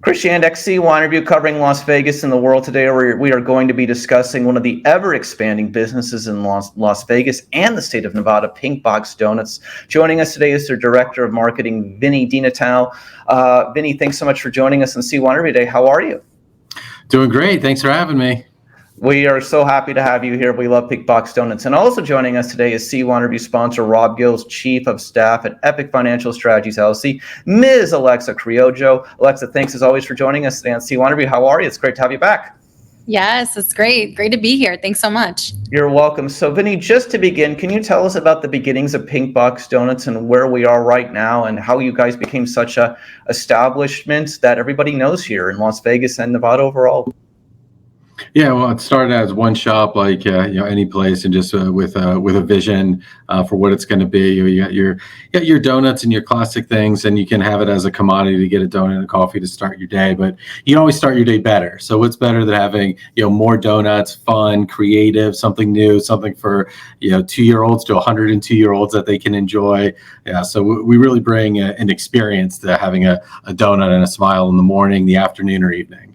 Christian CYInterview covering Las Vegas and the world today. We are going to be discussing one of the ever-expanding businesses in Las Vegas and the state of Nevada, Pinkbox Doughnuts. Joining us today is their Director of Marketing, Vinnie DiNatale. Vinnie, thanks so much for joining us on CYInterview today. How are you? Doing great. Thanks for having me. We are so happy to have you here. We love Pinkbox Doughnuts. And also joining us today is CYInterview sponsor Rob Gill's Chief of Staff at Epic Financial Strategies LLC, Ms. Alexa Criollo. Alexa, thanks as always for joining us today on CYInterview. How are you? It's great to have you back. Yes, it's great. Great to be here. Thanks so much. You're welcome. So, Vinnie, just to begin, can you tell us about the beginnings of Pinkbox Doughnuts and where we are right now and how you guys became such a establishment that everybody knows here in Las Vegas and Nevada overall? Yeah, well, it started as one shop, like any place, and just with a vision for what it's going to be. You got your donuts and your classic things, and you can have it as a commodity to get a donut and a coffee to start your day. But you can always start your day better. So what's better than having more donuts, fun, creative, something new, something for 2-year-olds to 102-year-olds that they can enjoy. Yeah, so we really bring an experience to having a donut and a smile in the morning, the afternoon, or evening.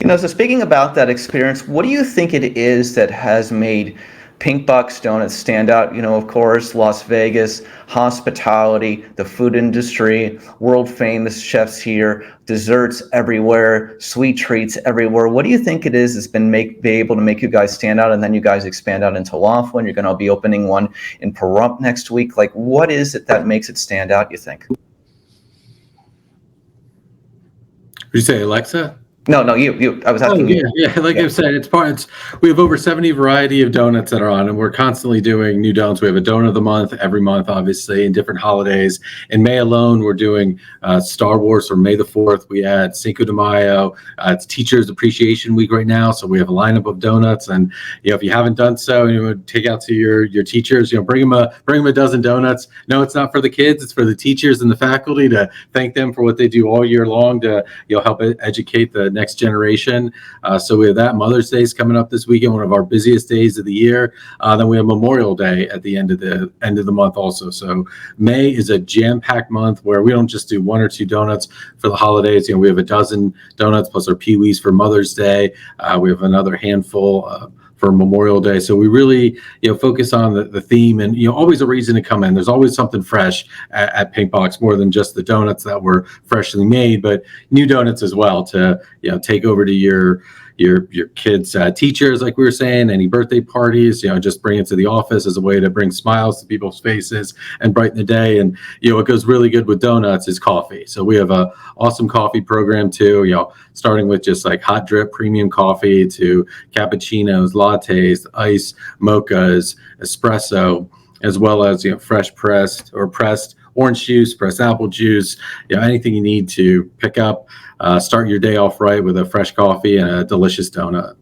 So speaking about that experience, what do you think it is that has made Pinkbox Doughnuts stand out? Of course, Las Vegas, hospitality, the food industry, world famous chefs here, desserts everywhere, sweet treats everywhere. What do you think it is that's be able to make you guys stand out, and then you guys expand out into Laughlin? You're going to be opening one in Pahrump next week. Like, what is it that makes it stand out, you think? Did you say Alexa? No, you. I was asking you. Yeah. I've said, we have over 70 variety of donuts that are on, and we're constantly doing new donuts. We have a donut of the month every month, obviously, in different holidays. In May alone, we're doing Star Wars for May the 4th. We had Cinco de Mayo. It's Teachers Appreciation Week right now, so we have a lineup of donuts. And if you haven't done so, take out to your teachers. Bring them a dozen donuts. No, it's not for the kids. It's for the teachers and the faculty to thank them for what they do all year long to help educate the next generation. So we have that. Mother's Day is coming up this weekend, one of our busiest days of the year. Then we have Memorial Day at the end of the month also. So May is a jam-packed month where we don't just do 1 or 2 donuts for the holidays. We have a dozen donuts plus our Pee-wees for Mother's Day. We have another handful for Memorial Day. So we really, focus on the theme and, always a reason to come in. There's always something fresh at Pinkbox, more than just the donuts that were freshly made, but new donuts as well to, take over to your kids' teachers, like we were saying, any birthday parties, just bring it to the office as a way to bring smiles to people's faces and brighten the day. And, what goes really good with donuts is coffee. So we have a awesome coffee program too, starting with just like hot drip premium coffee to cappuccinos, lattes, ice, mochas, espresso, as well as, fresh pressed orange juice, pressed apple juice, anything you need to pick up, start your day off right with a fresh coffee and a delicious donut.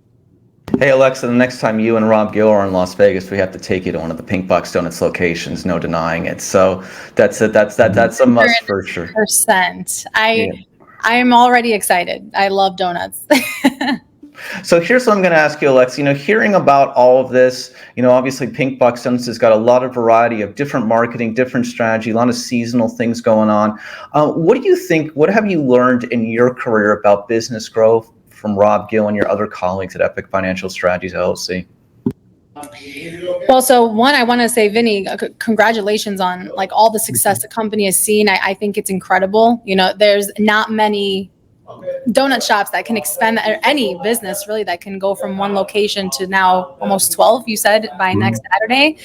Hey Alexa, the next time you and Rob Gill are in Las Vegas, we have to take you to one of the Pinkbox Doughnuts locations. No denying it. So that's a must for sure. I am already excited. I love donuts. So here's what I'm going to ask you, Alexa. Hearing about all of this, obviously Pinkbox Doughnuts has got a lot of variety of different marketing, different strategy, a lot of seasonal things going on. What do you think, what have you learned in your career about business growth from Rob Gill and your other colleagues at Epic Financial Strategies LLC? Well, so one, I want to say, Vinnie, congratulations on all the success the company has seen. I think it's incredible. There's not many donut shops that can expand, any business really that can go from one location to now almost 12, you said, by next Saturday.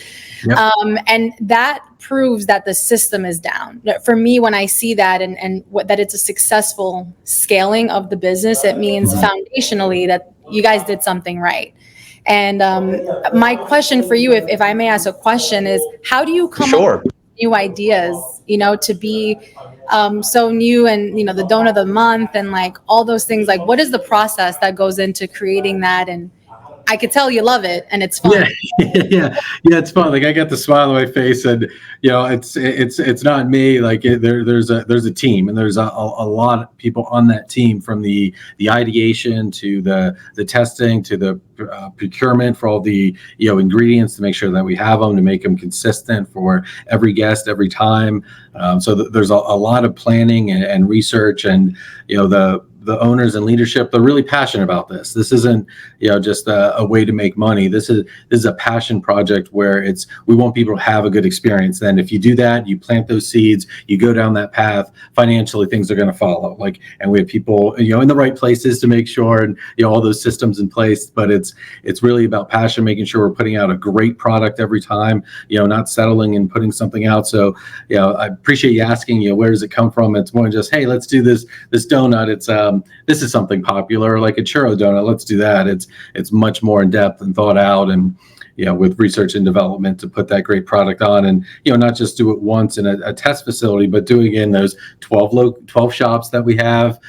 Yep. And that proves that the system is down. For me, when I see that and that it's a successful scaling of the business, it means foundationally that you guys did something right. And my question for you, if I may ask a question, is how do you come up with new ideas, to be so new and, the donut of the month and all those things? What is the process that goes into creating that? And I could tell you love it and it's fun. Yeah, it's fun. I got the smile on my face, and it's not me. There's a team, and there's a lot of people on that team, from the ideation to the testing to the procurement for all the ingredients to make sure that we have them, to make them consistent for every guest every time. So there's a lot of planning and research, and the the owners and leadership, they're really passionate about this. This isn't, just a way to make money. This is a passion project where we want people to have a good experience. Then if you do that, you plant those seeds, you go down that path, financially things are going to follow. And we have people, in the right places to make sure, and all those systems in place. But it's really about passion, making sure we're putting out a great product every time, not settling and putting something out. So, I appreciate you asking, where does it come from? It's more just, hey, let's do this donut. It's this is something popular, like a churro donut. Let's do that. It's much more in depth and thought out, and with research and development to put that great product on, and not just do it once in a test facility, but doing it in those 12 shops that we have,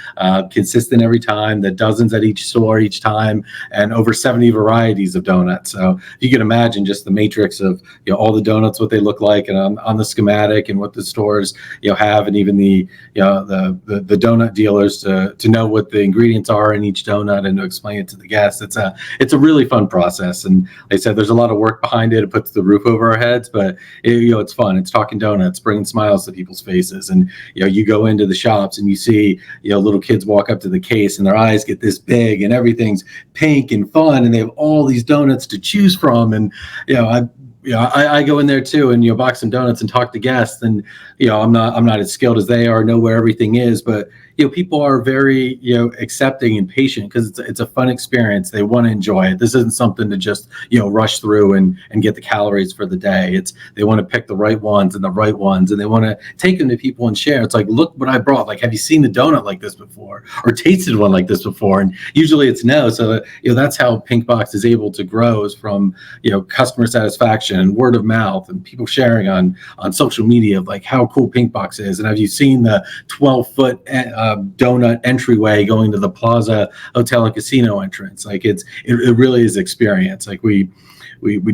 consistent every time, the dozens at each store each time, and over 70 varieties of donuts. So you can imagine just the matrix of all the donuts, what they look like, and on the schematic, and what the stores have, and even the the donut dealers to know what the ingredients are in each donut and to explain it to the guests. It's a really fun process, and like I said, there's a lot of work behind it. It puts the roof over our heads, but it's fun. It's talking donuts, bringing smiles to people's faces, and you go into the shops and you see little kids walk up to the case and their eyes get this big and everything's pink and fun, and they have all these donuts to choose from. And I go in there too, and box some donuts and talk to guests, and I'm not as skilled as they are, know where everything is, but people are very accepting and patient because it's a fun experience. They want to enjoy it. This isn't something to just rush through and get the calories for the day. They want to pick the right ones, and they want to take them to people and share. It's like, look what I brought. Like, have you seen a donut like this before, or tasted one like this before? And usually it's no. So that's how Pinkbox is able to grow, is from customer satisfaction and word of mouth, and people sharing on social media of like how cool Pinkbox is. And have you seen the 12-foot donut entryway going to the Plaza Hotel and Casino entrance? Like it really is experience. Like we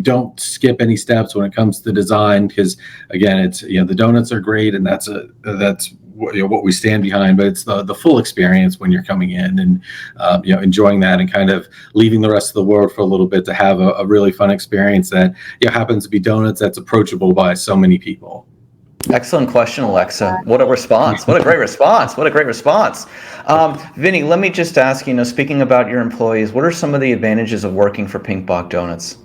don't skip any steps when it comes to design, because again, it's the donuts are great, and that's what we stand behind, but it's the full experience when you're coming in and enjoying that, and kind of leaving the rest of the world for a little bit to have a really fun experience that happens to be donuts that's approachable by so many people. Excellent question, Alexa. What a response. What a great response. What a great response. Vinny, let me just ask, speaking about your employees, what are some of the advantages of working for Pinkbox Doughnuts?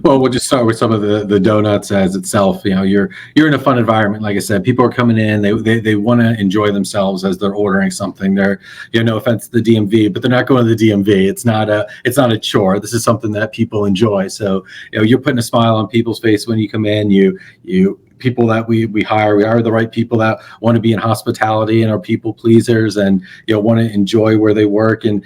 Well, we'll just start with some of the donuts as itself. You're in a fun environment. Like I said, people are coming in. They want to enjoy themselves as they're ordering something. They're, no offense to the DMV, but they're not going to the DMV. It's not a chore. This is something that people enjoy. So you're putting a smile on people's face when you come in. People that we hire the right people that want to be in hospitality and are people pleasers, and want to enjoy where they work. And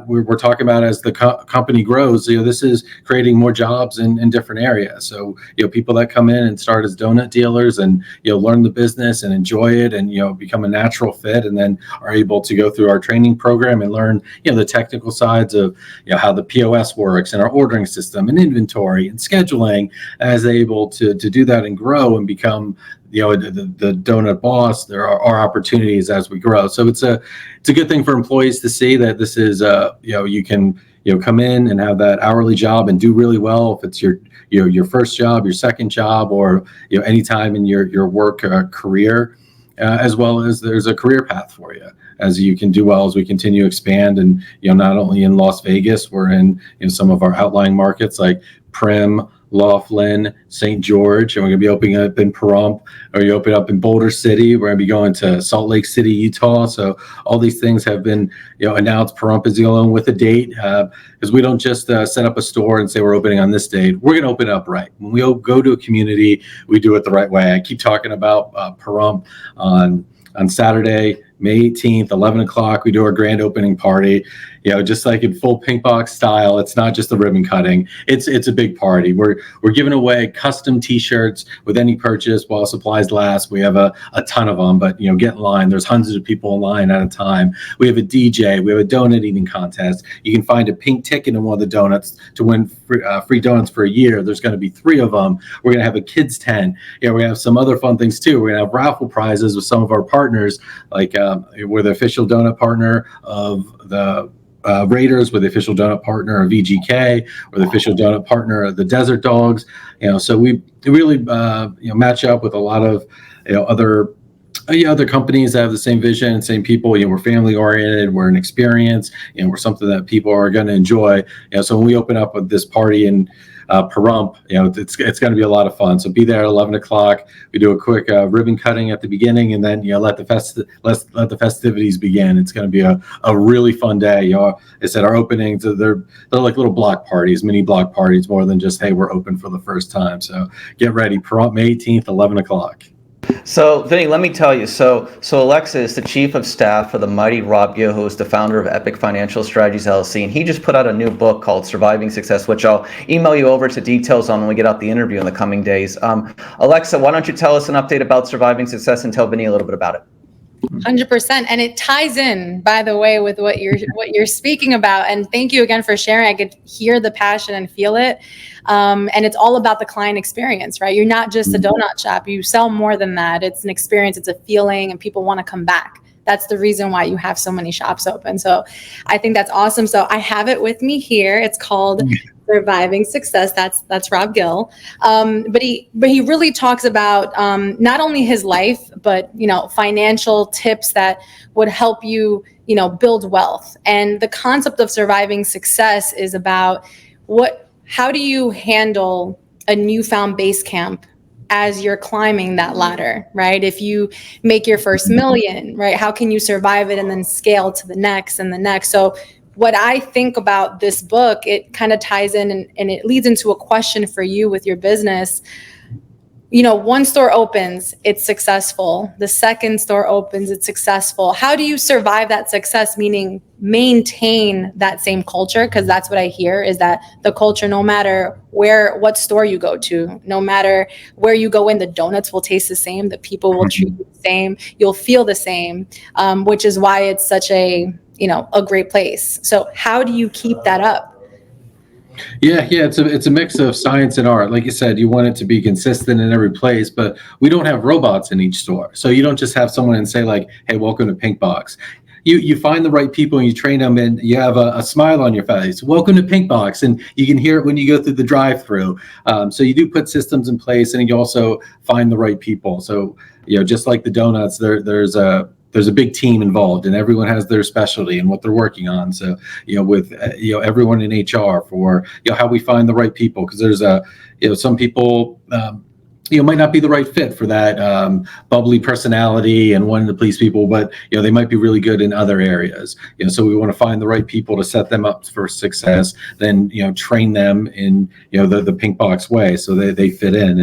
we're talking about, as the company grows, this is creating more jobs in different areas. So people that come in and start as donut dealers and learn the business and enjoy it, and become a natural fit, and then are able to go through our training program and learn the technical sides of how the POS works, and our ordering system and inventory and scheduling, as they're able to do that and grow and become the donut boss. There are opportunities as we grow. So it's a good thing for employees to see that this is you can come in and have that hourly job and do really well if it's your first job, your second job, or any time in your work career, as well as there's a career path for you as you can do well as we continue to expand. And not only in Las Vegas, we're in some of our outlying markets like Prim, Laughlin, St. George, and we're going to be opening up in Pahrump, or you open up in Boulder City. We're going to be going to Salt Lake City, Utah. So all these things have been announced. Pahrump is the only one with a date, because we don't just set up a store and say we're opening on this date. We're going to open it up right. When we go to a community, we do it the right way. I keep talking about Pahrump on Saturday, May 18th, 11 o'clock, we do our grand opening party. Just like in full Pinkbox style, it's not just the ribbon cutting. It's a big party. We're giving away custom T-shirts with any purchase while supplies last. We have a ton of them, but get in line. There's hundreds of people in line at a time. We have a DJ. We have a donut eating contest. You can find a pink ticket in one of the donuts to win free donuts for a year. There's going to be 3 of them. We're going to have a kids tent. We have some other fun things too. We're going to have raffle prizes with some of our partners, like we're the official donut partner of the Raiders, with the official donut partner of VGK, or the official donut partner of the Desert Dogs. So we really match up with a lot of other other companies that have the same vision, same people. We're family oriented, we're an experience, we're something that people are going to enjoy. So when we open up with this party in Pahrump, it's going to be a lot of fun. So be there at 11 o'clock. We do a quick ribbon cutting at the beginning, and then let the festivities begin. It's going to be a really fun day. I said our openings they're like little block parties, mini block parties, more than just, hey, we're open for the first time. So get ready. Pahrump, May 18th, 11 o'clock. So, Vinny, let me tell you. So Alexa is the chief of staff for the mighty Rob Gill, who is the founder of Epic Financial Strategies LLC, and he just put out a new book called Surviving Success, which I'll email you over to details on when we get out the interview in the coming days. Alexa, why don't you tell us an update about Surviving Success and tell Vinny a little bit about it? 100%. And it ties in, by the way, with what you're speaking about. And thank you again for sharing. I could hear the passion and feel it. And it's all about the client experience, right? You're not just a donut shop. You sell more than that. It's an experience. It's a feeling, and people want to come back. That's the reason why you have so many shops open. So I think that's awesome. So I have it with me here. It's called Surviving Success. That's Rob Gill. But he really talks about not only his life, but financial tips that would help you build wealth. And the concept of surviving success is about how do you handle a newfound base camp as you're climbing that ladder, right? If you make your first million, right, how can you survive it and then scale to the next and the next? So what I think about this book, it kind of ties in and it leads into a question for you with your business. One store opens, it's successful. The second store opens, it's successful. How do you survive that success? Meaning maintain that same culture, because that's what I hear is that the culture, no matter what store you go to, no matter where you go in, the donuts will taste the same, the people will treat you the same, you'll feel the same, which is why it's such a great place. So how do you keep that up? Yeah, it's a mix of science and art. Like you said, you want it to be consistent in every place, but we don't have robots in each store. So you don't just have someone and say like, hey, welcome to Pinkbox. You find the right people and you train them, and you have a smile on your face. Welcome to Pinkbox, and you can hear it when you go through the drive-through. So you do put systems in place, and you also find the right people. So just like the donuts, there's a big team involved, and everyone has their specialty and what they're working on. So, with everyone in HR for how we find the right people, because there's some people might not be the right fit for that bubbly personality and wanting to please people, but they might be really good in other areas. So we want to find the right people to set them up for success, then train them in the Pinkbox way so they fit in.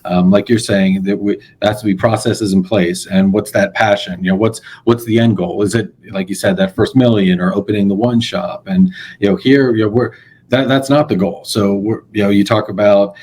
And like you're saying, that has to be processes in place. And what's that passion? What's the end goal? Is it, like you said, that first million or opening the one shop? And here that's not the goal. So you talk about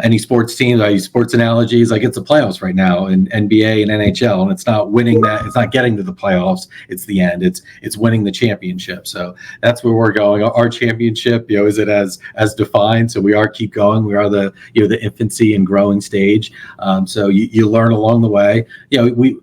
any sports teams. I use sports analogies. Like it's the playoffs right now in NBA and NHL, and it's not winning that. It's not getting to the playoffs. It's the end. It's winning the championship. So that's where we're going. Our championship, is it as defined? So we keep going. We are the infancy and growing stage. So you learn along the way.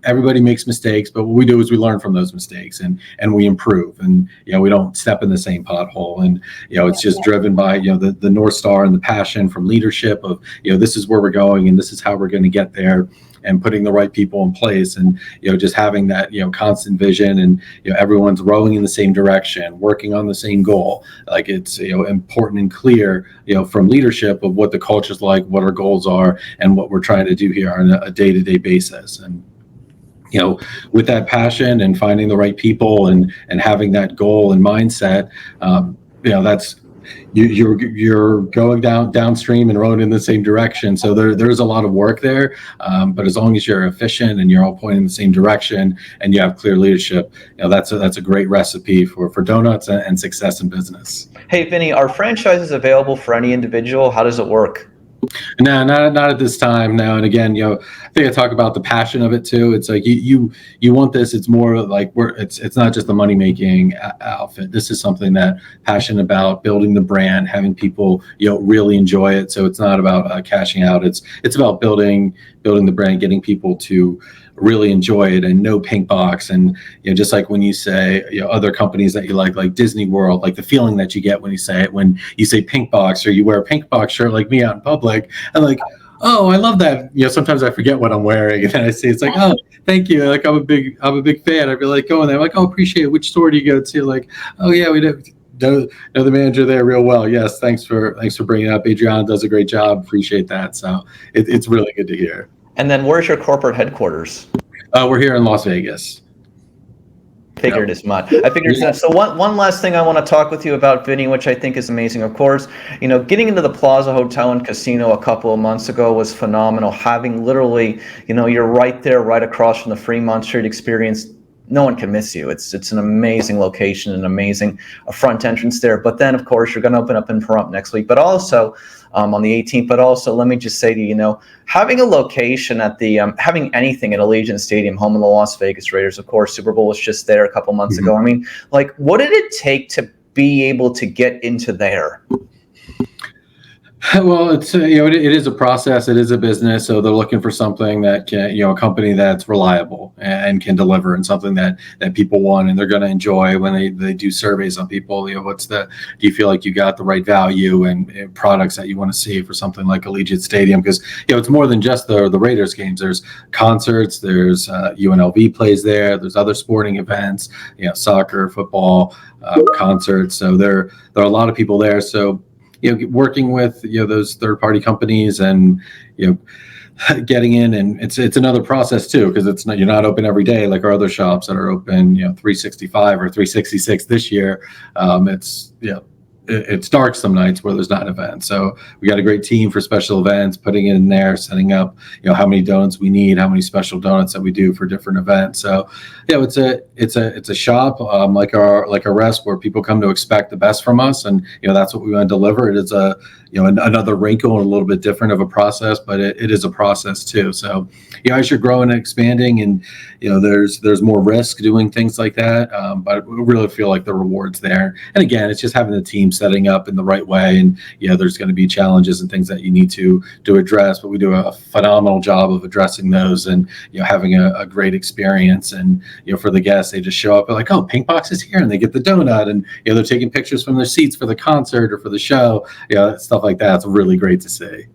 Everybody makes mistakes, but what we do is we learn from those mistakes and we improve. And we don't step in the same pothole. And it's just driven by the North Star and the passion from leadership of this is where we're going and this is how we're going to get there, and putting the right people in place, and just having that constant vision, and everyone's rowing in the same direction, working on the same goal. Like it's important and clear from leadership of what the culture's like, what our goals are, and what we're trying to do here on a day-to-day basis. And with that passion and finding the right people and having that goal and mindset, that's you're going downstream and rowing in the same direction. So there's a lot of work there, but as long as you're efficient and you're all pointing in the same direction and you have clear leadership, that's a great recipe for donuts and success in business. Hey, Vinny, are franchises available for any individual? How does it work? No, not at this time. Now and again, I think I talk about the passion of it too. It's like you want this. It's more like it's not just a money making outfit. This is something that passionate about building the brand, having people really enjoy it. So it's not about cashing out. It's about building the brand, getting people to really enjoy it and know Pinkbox. And just like when you say other companies that you like Disney World, like the feeling that you get when you say Pinkbox, or you wear a Pinkbox shirt like me out in public, and like, oh, I love that. Sometimes I forget what I'm wearing, and then I see it's like, oh, thank you. Like I'm a big fan. I really like going there. I'm like, oh, appreciate it. Which store do you go to? Like, oh yeah, we know the manager there real well. Yes, thanks for bringing it up. Adriana does a great job. Appreciate that. So it's really good to hear. And then where's your corporate headquarters? We're here in Las Vegas. Figured as much. I figured as much. So one last thing I want to talk with you about, Vinny, which I think is amazing. Of course, getting into the Plaza Hotel and Casino a couple of months ago was phenomenal. Having literally, you're right there, right across from the Fremont Street experience. No one can miss you. It's an amazing location, an amazing front entrance there. But then, of course, you're going to open up in Pahrump next week, but also on the 18th. But also, let me just say to you, having a location at the having anything at Allegiant Stadium, home of the Las Vegas Raiders. Of course, Super Bowl was just there a couple months ago. I mean, like, what did it take to be able to get into there? Well, it's it is a process. It is a business, so they're looking for something that can, a company that's reliable and can deliver, and something that people want and they're going to enjoy when they do surveys on people. Do you feel like you got the right value and products that you want to see for something like Allegiant Stadium? Because it's more than just the Raiders games. There's concerts, there's UNLV plays there, there's other sporting events, soccer, football, concerts. So there are a lot of people there. So working with those third-party companies and getting in, and it's another process too, because you're not open every day like our other shops that are open 365 or 366 this year. It's dark some nights where there's not an event. So we got a great team for special events, putting it in there, setting up, how many donuts we need, how many special donuts that we do for different events. So it's a shop like our rest, where people come to expect the best from us, and that's what we want to deliver. It is another wrinkle and a little bit different of a process, but it is a process too. So as you're growing and expanding, and there's more risk doing things like that, but we really feel like the reward's there. And again, it's just having the team setting up in the right way, and there's going to be challenges and things that you need to address, but we do a phenomenal job of addressing those, and having a great experience. And for the guests, they just show up and like, oh, Pinkbox is here, and they get the donut, and they're taking pictures from their seats for the concert or for the show. Stuff like that. It's really great to see.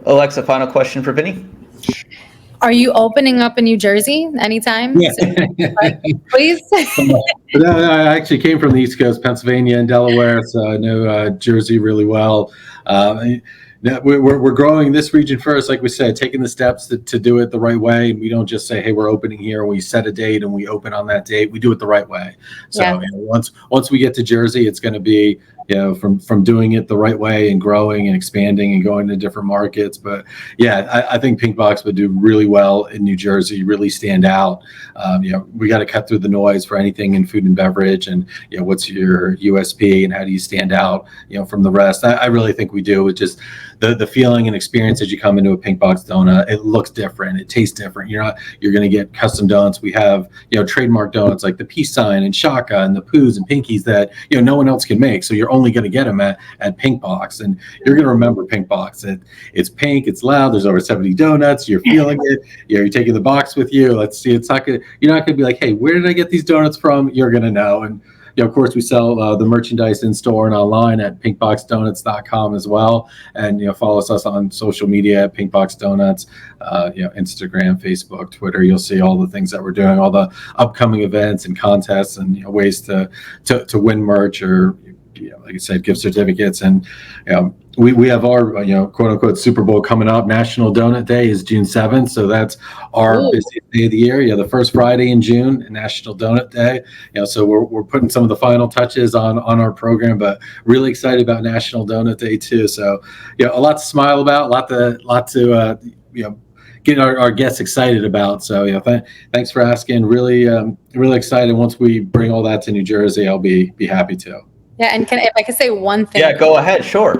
Alexa, final question for Vinny. Are you opening up in New Jersey anytime? Yeah. Please. I actually came from the East Coast, Pennsylvania and Delaware, so I know Jersey really well. We're growing this region first, like we said, taking the steps to do it the right way. We don't just say, hey, we're opening here. We set a date and we open on that date. We do it the right way. So once we get to Jersey, it's going to be from doing it the right way and growing and expanding and going to different markets. But I think Pinkbox would do really well in New Jersey, really stand out. We got to cut through the noise for anything in food and beverage, and what's your USP and how do you stand out from the rest. I really think we do. It's just the feeling and experience as you come into a Pinkbox donut. It looks different, it tastes different. You're going to get custom donuts. We have trademark donuts like the peace sign and Shaka and the Poos and Pinkies that no one else can make. So you're only going to get them at Pinkbox, and you're going to remember Pinkbox. It's pink, it's loud. There's over 70 donuts. You're feeling it. You're taking the box with you. Let's see. It's not good. You're not going to be like, hey, where did I get these donuts from? You're going to know. And of course, we sell the merchandise in store and online at pinkboxdoughnuts.com as well. And follow us on social media at Pinkbox Doughnuts, Instagram, Facebook, Twitter. You'll see all the things that we're doing, all the upcoming events and contests, and ways to win merch, or like I said, gift certificates. And we have our quote unquote Super Bowl coming up. National Donut Day is June 7th, so that's our busiest day of the year. The first Friday in June, National Donut Day. So we're putting some of the final touches on our program, but really excited about National Donut Day too. So a lot to smile about, a lot to get our guests excited about. So thanks for asking. Really excited. Once we bring all that to New Jersey, I'll be happy to. Yeah, and if I could say one thing. Yeah, go ahead. Sure.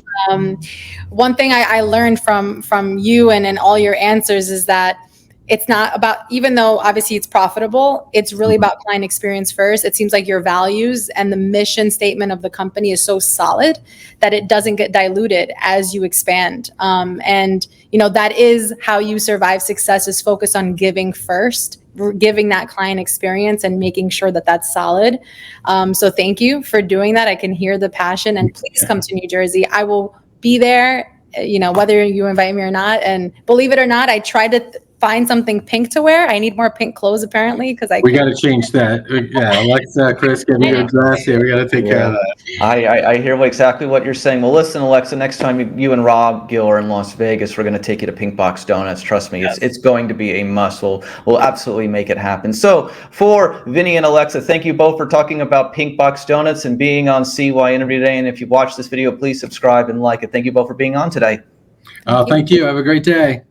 One thing I learned from you and all your answers is that it's not about, even though obviously it's profitable, it's really about client experience first. It seems like your values and the mission statement of the company is so solid that it doesn't get diluted as you expand. And that is how you survive success, is focus on giving first, giving that client experience and making sure that that's solid. So thank you for doing that. I can hear the passion, and please come to New Jersey. I will be there whether you invite me or not. And believe it or not, I tried to find something pink to wear. I need more pink clothes apparently because We got to change that. Yeah, Alexa, Chris, give me your address. Yeah, we got to take care of that. I hear exactly what you're saying. Well, listen, Alexa, next time you and Rob Gill are in Las Vegas, we're going to take you to Pinkbox Doughnuts. Trust me, it's going to be a must. We'll absolutely make it happen. So for Vinnie and Alexa, thank you both for talking about Pinkbox Doughnuts and being on CYInterview today. And if you watched this video, please subscribe and like it. Thank you both for being on today. Thank you. Have a great day.